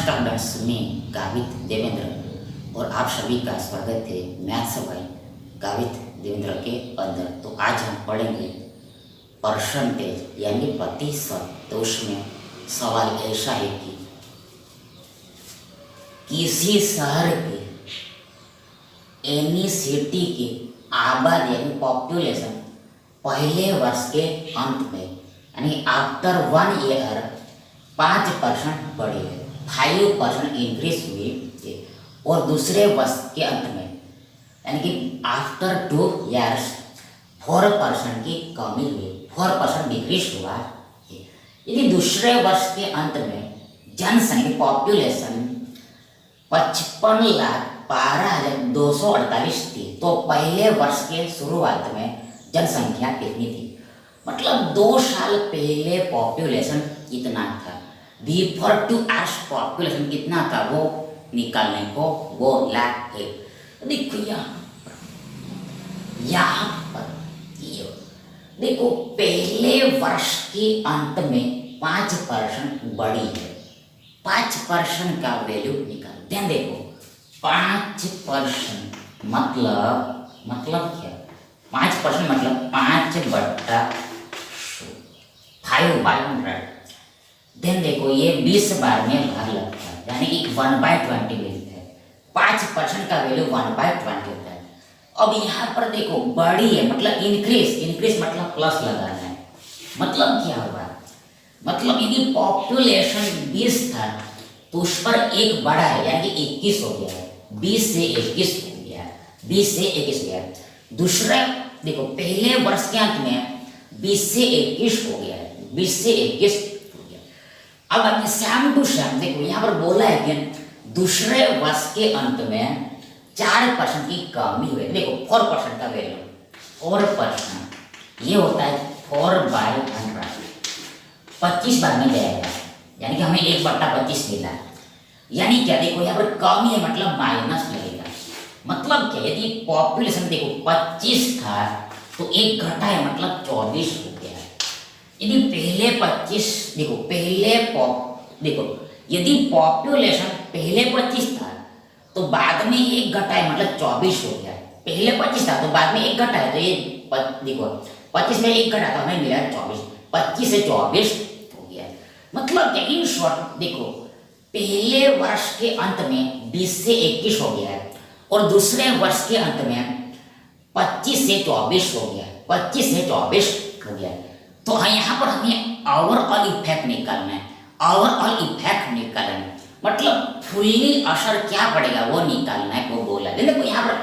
नमस्कार दर्शक, मैं गावित देवेंद्र और आप सभी का स्वागत है मैथ्स भाई गावित देवेंद्र के अंदर। तो आज हम पढ़ेंगे परसेंटेज यानी प्रतिशत। तो उसमें सवाल ऐसा है कि किसी शहर के एनी सिटी की आबादी यानी पॉपुलेशन पहले वर्ष के अंत में यानी आफ्टर 1 ईयर 5% बढ़ी है, 5% इंक्रीज हुई है। और दूसरे वर्ष के अंत में यानी कि आफ्टर 2 ईयर्स 4% की कमी हुई, 4% डिक्रीज हुआ है। यदि दूसरे वर्ष के अंत में जनसंख्या पॉपुलेशन 55,12,248 थी, तो पहले वर्ष के शुरुआत में जनसंख्या कितनी थी? मतलब 2 साल पहले पॉपुलेशन कितना था, बिफोर 2 इयर्स पॉपुलेशन कितना था, वो निकालने को वो लाख है। देखो यहाँ पर देखो पहले वर्ष के अंत में 5% बढ़ी है, 5% का वैल्यू निकाल दें। देखो 5% मतलब क्या? 5% मतलब 5/100। देन देखो ये 20 बार में भाग लगता है यानी कि 1/20 मिलता है। 5% का वैल्यू 1/20 होता है। अब यहाँ पर देखो बड़ी है मतलब इंक्रीज मतलब प्लस लगाना है। मतलब क्या हुआ? मतलब यदि पॉपुलेशन 20 था तो उस पर एक बड़ा है यानी कि 21 हो गया है, 20 से 21 हो गया है, 20 से 21 हो गया है। दूसरा देखो पहले वर्ष के अंत में 20 से 21 हो गया है, 20 से 21 हो गया। अब अपने सेम टू सेम देखो यहाँ पर बोला है कि दूसरे वर्ष के अंत में 4% की कमी हुई। देखो 4% का वैल्यू 4% ये होता है 4/100, 25 बार में जाएगा यानी कि हमें 1/25 मिला। यानी क्या? देखो यहाँ पर कमी है मतलब माइनस लगेगा। मतलब क्या? यदि पॉपुलेशन देखो 25 था तो एक घटा है मतलब 24 हो गया है। यदि पहले 25 देखो यदि पॉपुलेशन पहले 25 था तो बाद में एक घटा है मतलब 24 हो गया है। पहले 25 था तो बाद में एक घटा है तो ये देखो 25 में एक घटा तो हमें मिला 24, 25 से 24 हो गया है। मतलब क्या? इन शॉर्ट देखो पहले वर्ष के अंत में 20 से 21 हो गया है और दूसरे वर्ष के अंत में 25 से 24 हो गया, 25 से 24 हो गया। तो यहाँ पर हमें ओवरऑल इफेक्ट निकालना है, ओवरऑल इफेक्ट निकालना है मतलब फुल्ली असर क्या पड़ेगा वो निकालना है, वो बोला। देखो यहाँ पर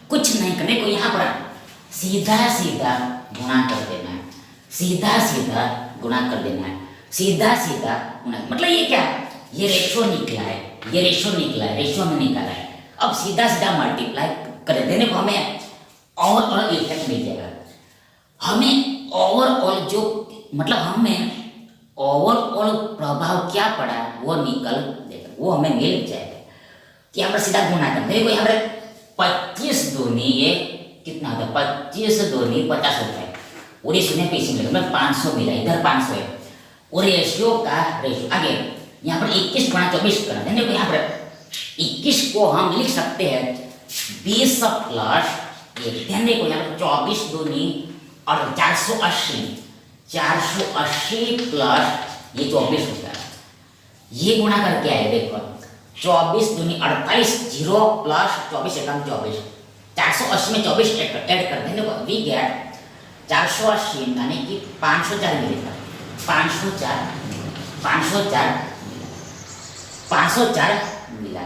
कुछ नहीं करने को, यहाँ पर सीधा सीधा गुणा कर देना है, सीधा सीधा गुणा कर देना है, सीधा सीधा गुणा। मतलब ये क्या? ये रेशो निकला है, ये रेशो निकला है, रेशो में निकाला है। अब सीधा सीधा मल्टीप्लाई कर देने को हमें ओवरऑल इफेक्ट मिल जाएगा। हमें ओवरऑल जो मतलब हमें ओवरऑल प्रभाव क्या पड़ा वो निकल देगा, वो हमें मिल जाएगा। यहाँ पर सीधा गुणा करते हैं। यहाँ पर 25 दूनी ये कितना होता है? 25 दूनी 50 होता है और इसमें पीछे मिलेगा मतलब 500 मिला, इधर 500 है। और रेशियो का रेशियो आगे यहाँ पर 21 गुणा 24 करना है। देखो यहाँ पर 21 को हम लिख सकते हैं 20 प्लस 1। ध्यान देखो यहाँ पर 24 दूनी और 480 प्लस ये 24 होता है। ये गुणा करके आए देखो 24 दूनी 48, 0 प्लस 24 एकम 24, 480 में 24 ऐड कर देने को वी गेट 480 यानी कि 504 मिलेगा, 504 मिला।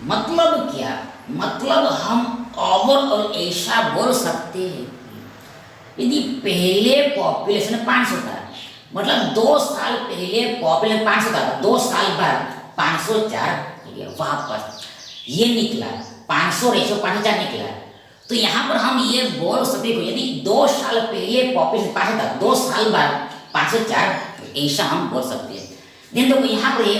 मतलब क्या? मतलब हम ओवरऑल ऐसा बोल सकते हैं यदि पहले पॉपुलेशन 500 था मतलब 2 साल पहले पॉपुलेशन 500 था, 2 साल बाद 504 हो गया। वापस ये निकला 500 रेशो 504 निकला। तो यहाँ पर हम ये बोल सकते हैं यदि 2 साल पहले पॉपुलेशन 500 था, 2 साल बाद 504, ऐसा हम बोल सकते हैं। देन देखो यहाँ पर ये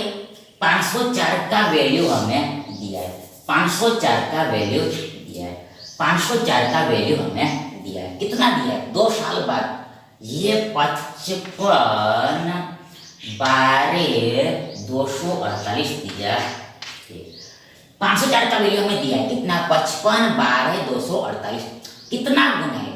504 का वैल्यू हमें दिया है, 504 का वैल्यू दिया है, 504 का वैल्यू हमें दिया है। कितना दिया है? 2 साल बाद ये 55 12 248 दिया, 504 का वैल्यू हमें दिया है कितना, 55 12 248, कितना गुना है।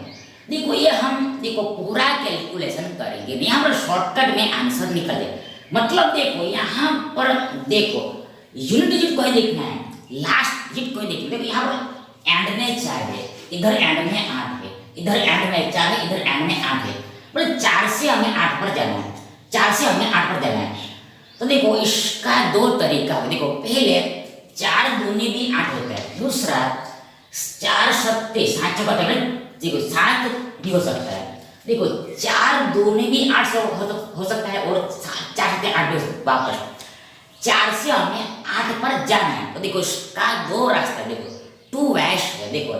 देखो ये हम देखो पूरा कैलकुलेशन करेंगे, यहाँ पर शॉर्टकट में आंसर निकल जाए। मतलब देखो यहाँ पर देखो यूनिट डिजिट को ही देखना है, लास्ट डिजिट को ही देखना है। देखो यहाँ पर एंड में 4 है, इधर एंड में 8 है, इधर एंड में 4 है, इधर एंड में 8 है, मतलब 4 से हमें 8 पर जाना है, 4 से हमें 8 पर जाना है। तो देखो इसका दो तरीका है। देखो पहले 4 दूनी भी 8 होता है, दूसरा 4 सत्ते 7 चौका देखो 7 भी हो सकता है। देखो 4 दूनी भी 8 से हो सकता है और 4 सत्ते 8 भी वापस 4 से हमें 8 पर जाना है। तो देखो इसका दो रास्ता, देखो टू वैश है। देखो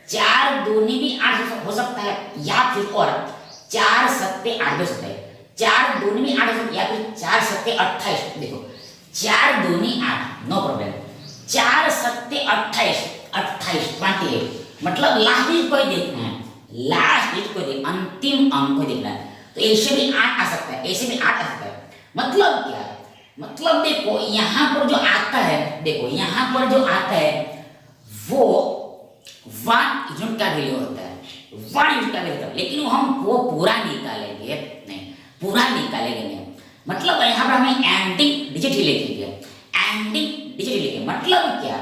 4 दूनी भी 8 हो सकता है या फिर और 4 सत्ते 8 भी हो सकता है, 4 दूनी भी 8 हो सकता है या फिर 4 सत्ते 28। देखो 4 दूनी 8 नो प्रॉब्लम, 4 सत्ते 28 28 मतलब लास्ट डिजिट को ही देखना है, लास्ट डिजिट को देखना, अंतिम अंक को देखना है। तो ऐसे भी 8 आ सकता है, ऐसे भी 8 आ सकता है। मतलब क्या है, मतलब देखो यहाँ पर जो आता है, देखो यहाँ पर जो आता है वो 1 यूनिट का वैल्यू होता है, 1 यूनिट का वैल्यू होता है, लेकिन हम वो पूरा निकालेंगे नहीं, पूरा निकालेंगे नहीं। मतलब यहाँ पर हमें एंडिंग डिजिट ही लिखेंगे, एंडिंग डिजिट ही लिखेंगे। मतलब क्या,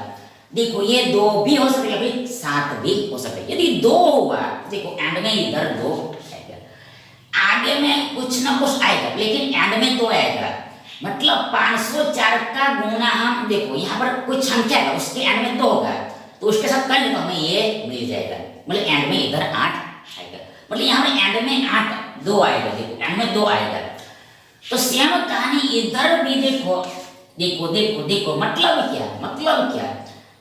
देखो ये 2 भी हो सकता है, फिर 7 भी हो सकता है। यदि 2 हुआ देखो एंड में इधर 2 आएगा, आगे में कुछ ना कुछ आएगा, लेकिन एंड में 2 आएगा। मतलब 504 का गुना हम देखो यहाँ पर कुछ संख्या है उसके एंड में 2 होगा, तो उसके साथ करेंगे तो हमें ये मिल जाएगा। मतलब एंड में इधर 8 आएगा, मतलब यहाँ पर एंड में 8 2 आएगा, देखो एंड में 2 आएगा। तो सेम कहानी इधर भी देखो, देखो देखो देखो मतलब क्या, मतलब क्या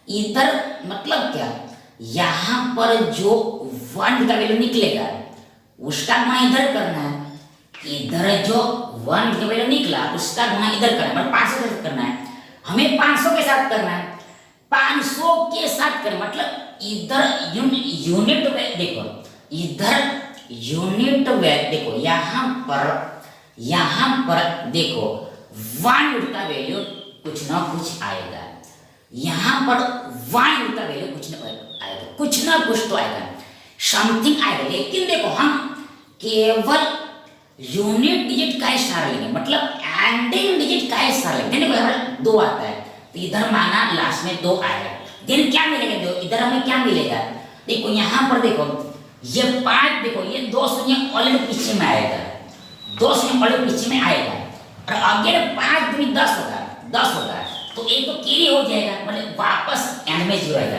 इधर, मतलब क्या यहाँ पर जो 1 का वैल्यू निकलेगा उसका गुणा इधर करना है, इधर जो 1 का वैल्यू निकला उसका गुणा इधर करना है, मतलब 500 के साथ करना है, हमें 500 के साथ करना है, 500 के साथ करना। मतलब इधर यूनिट देखो, इधर यूनिट देखो यहाँ पर देखो 1 यूनिट का वैल्यू कुछ ना कुछ आएगा, यहाँ पर 1 यूनिट का वैल्यू कुछ ना आएगा, कुछ ना कुछ तो आएगा, समथिंग आएगा। लेकिन देखो हम केवल यूनिट डिजिट का स्टार लेंगे, मतलब एंडिंग डिजिट का स्टार लेंगे। देखो यहाँ पर 2 आता है तो इधर माना लास्ट में 2 आएगा, देन क्या मिलेगा, इधर हमें क्या मिलेगा, देखो यहाँ पर देखो ये 5, देखो ये 2 शून्य ऑलरेडी पीछे में आएगा, 2 शून्य ऑलरेडी पीछे में आएगा, और अगर 5 दूनी 10 होगा, 10 होगा तो एक तो कैरी हो जाएगा, मतलब वापस एंड में 0 आएगा।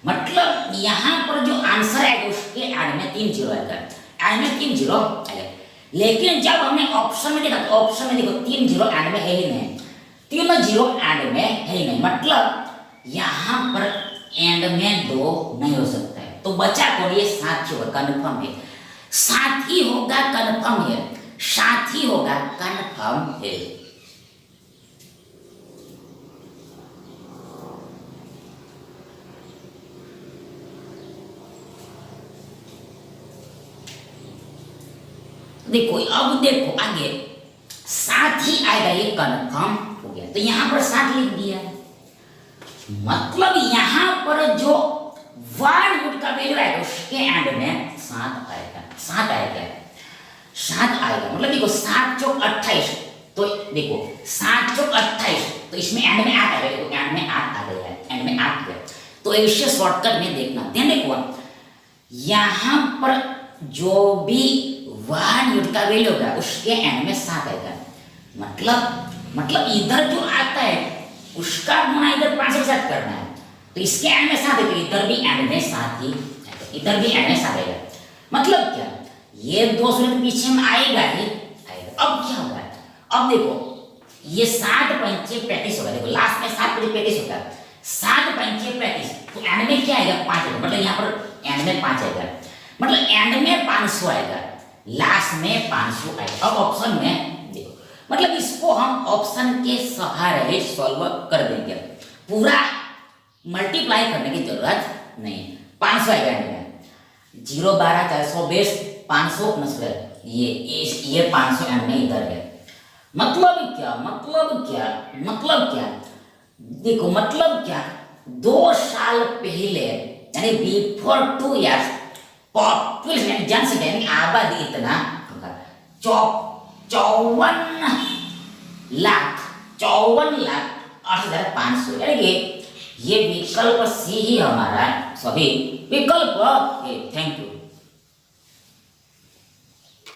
मतलब यहाँ पर जो आंसर आएगा उसके एंड में 3 0 आएगा, एंड में 3 0 आएगा। लेकिन जब हमने ऑप्शन में देखा तो ऑप्शन में देखो 3 0 एंड में है ही नहीं, 3 0 एंड में है ही नहीं, मतलब यहाँ पर एंड में 2 नहीं हो सकता है। तो बचा कौन, ये 7 ही होगा, कन्फर्म है, 7 ही होगा, कन्फर्म है, 7 ही होगा, कन्फर्म है। देखो अब देखो आगे 7 ही आएगा, ये कन्फर्म हो गया। तो यहाँ पर 7 लिख दिया, मतलब यहाँ पर जो 1 यूनिट का वैल्यू आएगा उसके एंड में 7 आएगा, 7 आएगा, 7 आएगा। मतलब देखो 7 चौक 28, तो देखो 7 चौक 28, तो इसमें एंड में 8 आएगा, देखो एंड में 8 आ गया है, एंड में 8 गया। तो ऐसे शॉर्टकट में देखना, ध्यान देखो यहाँ पर जो भी 1 यूनिट का वैल्यू होगा उसके एंड में 7 आएगा। मतलब इधर जो आता है उसका गुणा इधर 5 के साथ करना है, तो इसके एंड में 7 है, तो इधर भी एंड में 7 ही आएगा, इधर भी एंड में 7 आएगा। मतलब क्या, ये 2 शून्य पीछे में आएगा ही आएगा। अब क्या होगा, अब देखो ये 7 पंचे 35 होगा, देखो लास्ट में 7 पंचे 35 होगा, 7 पंचे 35, तो एंड में क्या आएगा, 5 आएगा, मतलब यहाँ पर एंड में 5 आएगा, मतलब एंड में 500 आएगा, लास्ट में 500 आएगा। अब ऑप्शन में देखो, मतलब इसको हम ऑप्शन के सहारे सॉल्व कर देंगे, पूरा मल्टीप्लाई करने की जरूरत नहीं। 500 आएगा एंड में, 0 12 420 500 ये 500 एंड में इधर है, मतलब क्या देखो मतलब क्या, 2 साल पहले यानी बिफोर 2 years पॉपुलेशन जनसंख्या यानी आबादी इतना 54 लाख 58,500 यानी कि ये विकल्प सी ही हमारा सही विकल्प। Thank you.